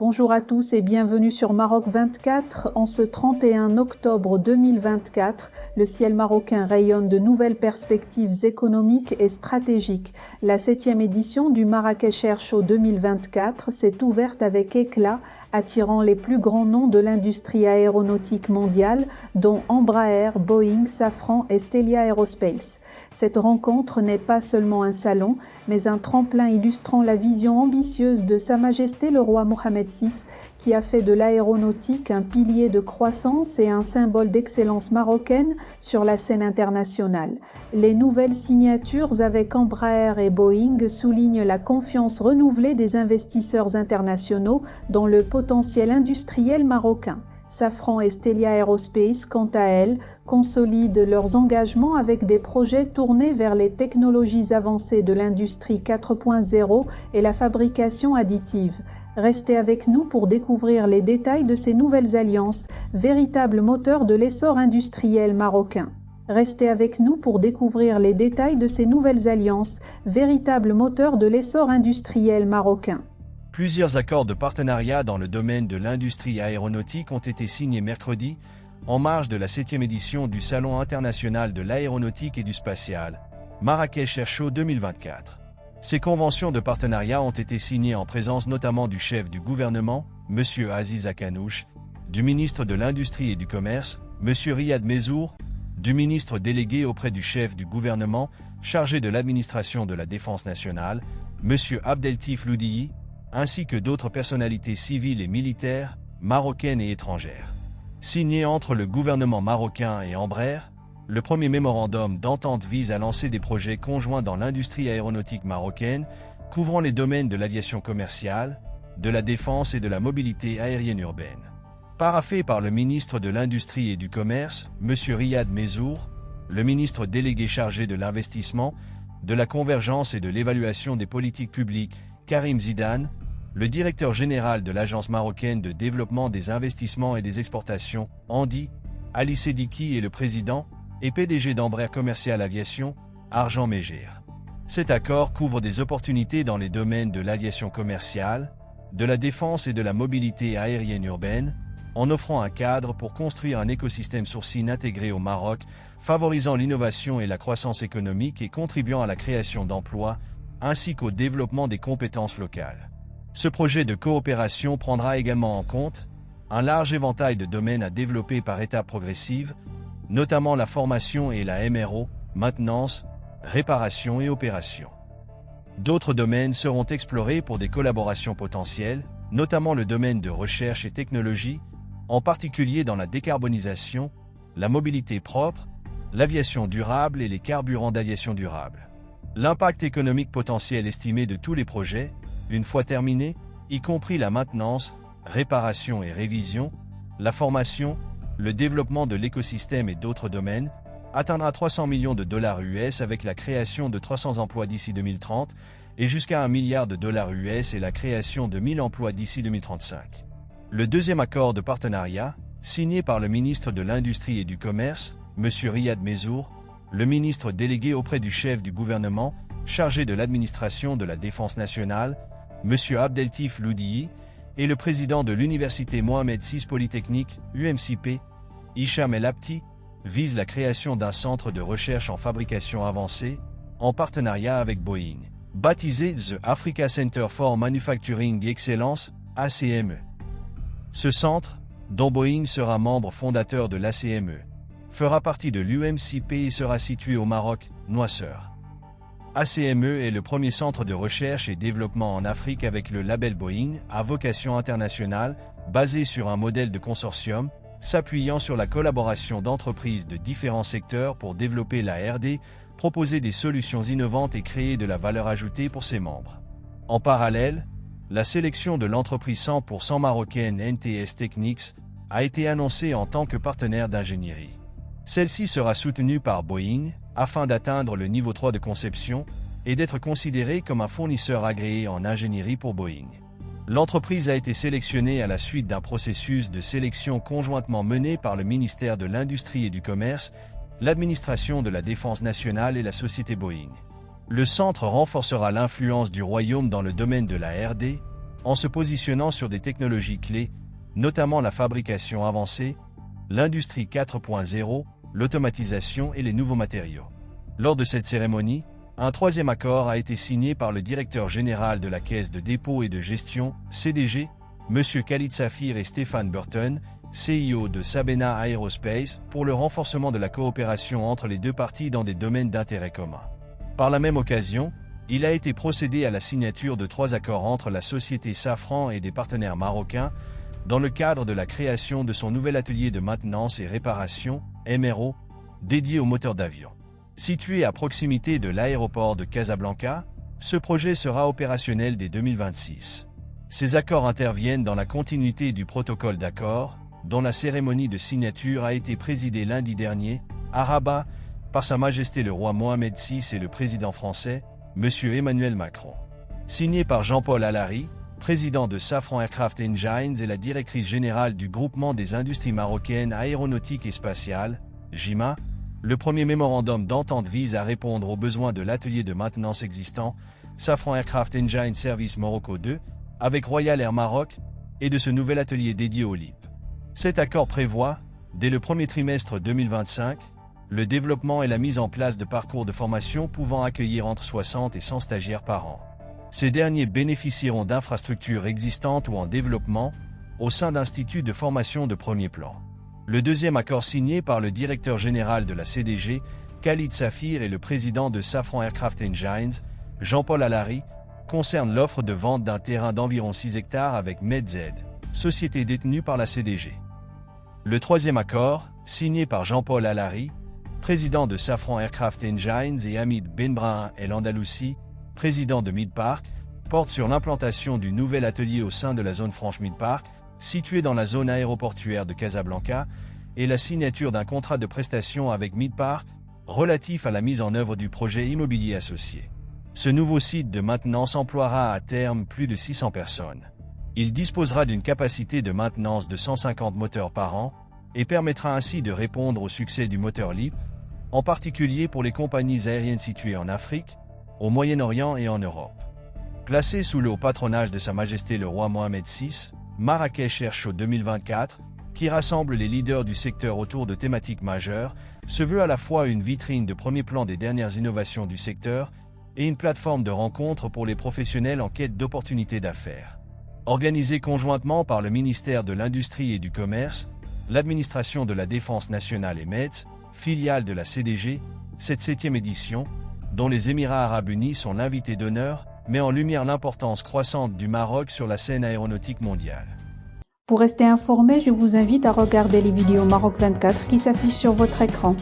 Bonjour à tous et bienvenue sur Maroc 24. En ce 31 octobre 2024, le ciel marocain rayonne de nouvelles perspectives économiques et stratégiques. La 7e édition du Marrakech Air Show 2024 s'est ouverte avec éclat, attirant les plus grands noms de l'industrie aéronautique mondiale, dont Embraer, Boeing, Safran et Stelia Aerospace. Cette rencontre n'est pas seulement un salon, mais un tremplin illustrant la vision ambitieuse de Sa Majesté le roi Mohammed VI, qui a fait de l'aéronautique un pilier de croissance et un symbole d'excellence marocaine sur la scène internationale. Les nouvelles signatures avec Embraer et Boeing soulignent la confiance renouvelée des investisseurs internationaux dans le potentiel industriel marocain. Safran et Stelia Aerospace, quant à elles, consolident leurs engagements avec des projets tournés vers les technologies avancées de l'industrie 4.0 et la fabrication additive. Restez avec nous pour découvrir les détails de ces nouvelles alliances, véritables moteurs de l'essor industriel marocain. Restez avec nous pour découvrir les détails de ces nouvelles alliances, véritables moteurs de l'essor industriel marocain. Plusieurs accords de partenariat dans le domaine de l'industrie aéronautique ont été signés mercredi, en marge de la 7e édition du Salon international de l'aéronautique et du spatial, Marrakech Air Show 2024. Ces conventions de partenariat ont été signées en présence notamment du chef du gouvernement, M. Aziz Akanouch, du ministre de l'Industrie et du Commerce, M. Riyad Mezour, du ministre délégué auprès du chef du gouvernement, chargé de l'administration de la défense nationale, M. Abdeltif Loudihi, ainsi que d'autres personnalités civiles et militaires, marocaines et étrangères. Signé entre le gouvernement marocain et Embraer, le premier mémorandum d'entente vise à lancer des projets conjoints dans l'industrie aéronautique marocaine, couvrant les domaines de l'aviation commerciale, de la défense et de la mobilité aérienne urbaine. Paraphé par le ministre de l'Industrie et du Commerce, M. Riyad Mezour, le ministre délégué chargé de l'investissement, de la convergence et de l'évaluation des politiques publiques, Karim Zidane, le directeur général de l'Agence marocaine de développement des investissements et des exportations, ANDI, Ali Sediki et le président et PDG d'Embraer Commercial Aviation, Arjan Meger. Cet accord couvre des opportunités dans les domaines de l'aviation commerciale, de la défense et de la mobilité aérienne urbaine, en offrant un cadre pour construire un écosystème sourcing intégré au Maroc, favorisant l'innovation et la croissance économique et contribuant à la création d'emplois, ainsi qu'au développement des compétences locales. Ce projet de coopération prendra également en compte un large éventail de domaines à développer par étapes progressives, notamment la formation et la MRO, maintenance, réparation et opération. D'autres domaines seront explorés pour des collaborations potentielles, notamment le domaine de recherche et technologie, en particulier dans la décarbonisation, la mobilité propre, l'aviation durable et les carburants d'aviation durable. L'impact économique potentiel estimé de tous les projets, une fois terminés, y compris la maintenance, réparation et révision, la formation, le développement de l'écosystème et d'autres domaines, atteindra 300 millions de dollars US avec la création de 300 emplois d'ici 2030 et jusqu'à $1 milliard US et la création de 1000 emplois d'ici 2035. Le deuxième accord de partenariat, signé par le ministre de l'Industrie et du Commerce, M. Riyad Mezour, le ministre délégué auprès du chef du gouvernement, chargé de l'administration de la défense nationale, M. Abdeltif Loudihi, et le président de l'Université Mohammed VI Polytechnique, UMCP, Hicham El Abti, vise la création d'un centre de recherche en fabrication avancée, en partenariat avec Boeing, baptisé The Africa Center for Manufacturing Excellence, ACME. Ce centre, dont Boeing sera membre fondateur de l'ACME, fera partie de l'UMCP et sera situé au Maroc, Noisseur. ACME est le premier centre de recherche et développement en Afrique avec le label Boeing à vocation internationale, basé sur un modèle de consortium, s'appuyant sur la collaboration d'entreprises de différents secteurs pour développer la R&D, proposer des solutions innovantes et créer de la valeur ajoutée pour ses membres. En parallèle, la sélection de l'entreprise 100% marocaine NTS Technics a été annoncée en tant que partenaire d'ingénierie. Celle-ci sera soutenue par Boeing afin d'atteindre le niveau 3 de conception et d'être considérée comme un fournisseur agréé en ingénierie pour Boeing. L'entreprise a été sélectionnée à la suite d'un processus de sélection conjointement mené par le ministère de l'Industrie et du Commerce, l'administration de la Défense nationale et la société Boeing. Le centre renforcera l'influence du royaume dans le domaine de la R&D, en se positionnant sur des technologies clés, notamment la fabrication avancée, l'industrie 4.0, l'automatisation et les nouveaux matériaux. Lors de cette cérémonie, un troisième accord a été signé par le directeur général de la Caisse de dépôt et de gestion, CDG, M. Khalid Safir et Stéphane Burton, CIO de Sabena Aerospace, pour le renforcement de la coopération entre les deux parties dans des domaines d'intérêt commun. Par la même occasion, il a été procédé à la signature de 3 accords entre la société Safran et des partenaires marocains dans le cadre de la création de son nouvel atelier de maintenance et réparation, MRO, dédié aux moteurs d'avion. Situé à proximité de l'aéroport de Casablanca, ce projet sera opérationnel dès 2026. Ces accords interviennent dans la continuité du protocole d'accord, dont la cérémonie de signature a été présidée lundi dernier, à Rabat, par Sa Majesté le roi Mohamed VI et le président français, M. Emmanuel Macron. Signé par Jean-Paul Allary, président de Safran Aircraft Engines et la directrice générale du Groupement des industries marocaines aéronautiques et spatiales, GIMA, le premier mémorandum d'entente vise à répondre aux besoins de l'atelier de maintenance existant, Safran Aircraft Engine Service Morocco 2, avec Royal Air Maroc, et de ce nouvel atelier dédié au LIP. Cet accord prévoit, dès le premier trimestre 2025, le développement et la mise en place de parcours de formation pouvant accueillir entre 60 et 100 stagiaires par an. Ces derniers bénéficieront d'infrastructures existantes ou en développement, au sein d'instituts de formation de premier plan. Le deuxième accord signé par le directeur général de la CDG, Khalid Safir et le président de Safran Aircraft Engines, Jean-Paul Allary, concerne l'offre de vente d'un terrain d'environ 6 hectares avec MedZ, société détenue par la CDG. Le troisième accord, signé par Jean-Paul Allary, président de Safran Aircraft Engines et Hamid Benbrahim el-Andalousi, président de Midpark, porte sur l'implantation du nouvel atelier au sein de la zone franche Midpark, située dans la zone aéroportuaire de Casablanca, et la signature d'un contrat de prestation avec Midpark, relatif à la mise en œuvre du projet immobilier associé. Ce nouveau site de maintenance emploiera à terme plus de 600 personnes. Il disposera d'une capacité de maintenance de 150 moteurs par an, et permettra ainsi de répondre au succès du moteur LEAP, en particulier pour les compagnies aériennes situées en Afrique, au Moyen-Orient et en Europe. Placé sous le haut patronage de Sa Majesté le roi Mohamed VI, Marrakech Air Show 2024, qui rassemble les leaders du secteur autour de thématiques majeures, se veut à la fois une vitrine de premier plan des dernières innovations du secteur et une plateforme de rencontre pour les professionnels en quête d'opportunités d'affaires. Organisé conjointement par le ministère de l'Industrie et du Commerce, l'administration de la Défense nationale et METS, filiale de la CDG, cette 7e édition, dont les Émirats arabes unis sont l'invité d'honneur, met en lumière l'importance croissante du Maroc sur la scène aéronautique mondiale. Pour rester informé, je vous invite à regarder les vidéos Maroc 24 qui s'affichent sur votre écran.